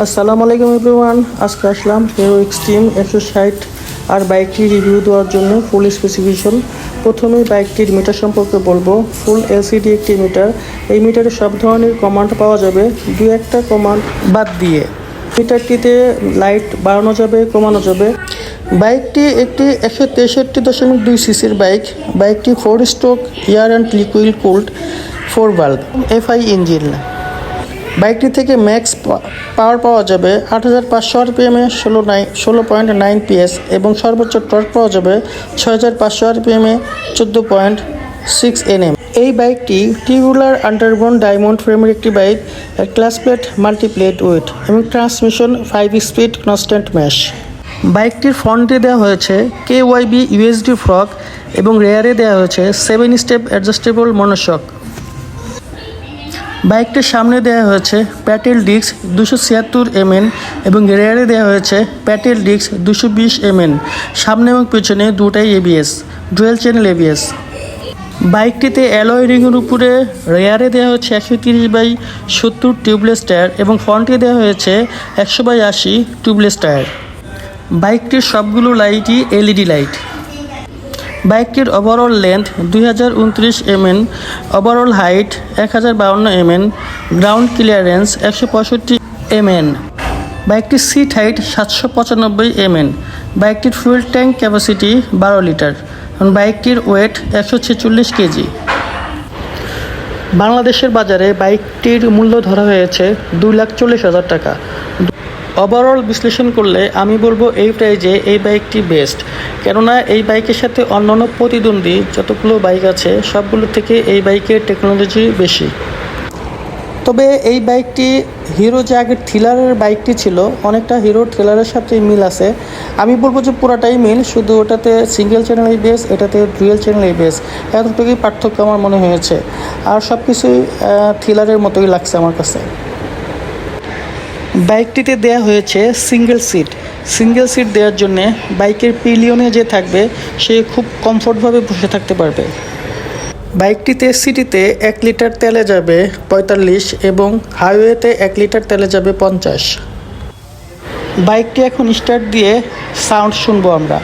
আসসালামু আলাইকুম এভরিওয়ান। আজকে আসলাম হিরো এক্সট্রিম 160 আর বাইকটি রিভিউ দেওয়ার জন্য ফুল স্পেসিফিকেশন। প্রথমেই বাইকটির মিটার সম্পর্কে বলবো। ফুল এলসিডি একটি মিটার। এই মিটারে সব ধরনের কমান্ড পাওয়া যাবে, দু একটা কমান্ড বাদ দিয়ে। মিটারটিতে লাইট বাড়ানো যাবে, কমানো যাবে। বাইকটি একটি 163.2 সিসির বাইক। বাইকটি 4 stroke air and liquid cooled 4 valve FI engine. বাইকটি থেকে ম্যাক্স পাওয়ার পাওয়া যাবে 8500 আরপিএমে 16.9 পিএস এবং সর্বোচ্চ টর্ক পাওয়া যাবে 6500 আরপিএমে 14.6 এনএম। এই বাইকটি টিউবুলার আন্ডারবোন ডায়মন্ড ফ্রেমের একটি bike, class plate multiplate with এবং ট্রান্সমিশন 5 স্পিড কনস্ট্যান্ট ম্যাশ। বাইকটির ফ্রন্টে দেওয়া হয়েছে KYB ইউএসডি ফ্রক এবং রেয়ারে দেওয়া হয়েছে 7 স্টেপ অ্যাডজাস্টেবল মনোশক। বাইকটির সামনে দেওয়া হয়েছে প্যাটেল ডিস্ক 276 mm এবং রেয়ারে দেওয়া হয়েছে প্যাটেল ডিস্ক 220 mm। সামনে এবং পেছনে দুটাই ABS, ডুয়েল চ্যানেল ABS। বাইকটিতে অ্যালয় রিংয়ের উপরে রেয়ারে দেওয়া হয়েছে 130/70 টিউবলেস টায়ার এবং ফ্রন্টে দেওয়া হয়েছে 100/80 টিউবলেস টায়ার। বাইকটির সবগুলো লাইটই LED লাইট। বাইকটির overall length 2029 mm, overall height 1052 mm, ground clearance 165 mm। বাইকটির সিট হাইট 795 mm। বাইকটির ফুয়েল ট্যাঙ্ক ক্যাপাসিটি 12 লিটার এবং বাইকটির ওয়েট 146 কেজি। বাংলাদেশের বাজারে বাইকটির মূল্য ধরা হয়েছে 2,40,000 টাকা। ওভারঅল বিশ্লেষণ করলে আমি বলবো এই প্রাইজে এই বাইকটি বেস্ট, কেননা এই বাইকের সাথে অন্যান্য প্রতিদ্বন্দ্বী যতগুলো বাইক আছে সবগুলো থেকে এই বাইকের টেকনোলজি বেশি। তবে এই বাইকটি হিরো যে আগের থ্রিলারের বাইকটি ছিল অনেকটা হিরো থ্রিলারের সাথে মিল আছে। আমি বলবো যে পুরাটাই মিল, শুধু ওটাতে সিঙ্গেল চ্যানেল ABS, এটাতে ডুয়েল চ্যানেল ABS, এতটুকুই পার্থক্য আমার মনে হয়েছে। আর সব কিছুই থ্রিলারের মতোই লাগছে আমার কাছে। বাইকটিতে দেয়া হয়েছে সিঙ্গেল সিট দেওয়ার জন্যে বাইকের পিলিয়নে যে থাকবে সে খুব কমফোর্টভাবে বসে থাকতে পারবে। বাইকটিতে সিটিতে 1 লিটার তেলে যাবে 45 এবং হাইওয়েতে 1 লিটার তেলে যাবে 50। বাইকটি এখন স্টার্ট দিয়ে সাউন্ড শুনবো আমরা।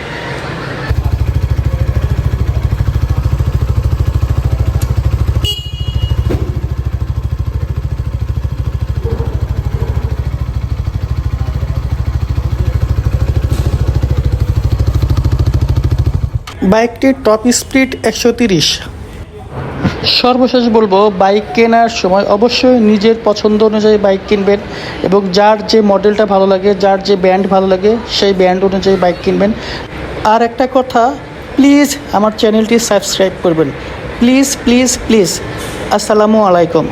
বাইকটির টপ স্পিড 130। সর্বশেষ বলবো, বাইক কেনার সময় অবশ্যই নিজের পছন্দ অনুযায়ী বাইক কিনবেন এবং যার যে মডেলটা ভালো লাগে, যার যে ব্র্যান্ড ভালো লাগে সেই ব্র্যান্ড অনুযায়ী বাইক কিনবেন। আর একটা কথা, প্লিজ আমার চ্যানেলটি সাবস্ক্রাইব করবেন, প্লিজ প্লিজ প্লিজ। আসসালামু আলাইকুম।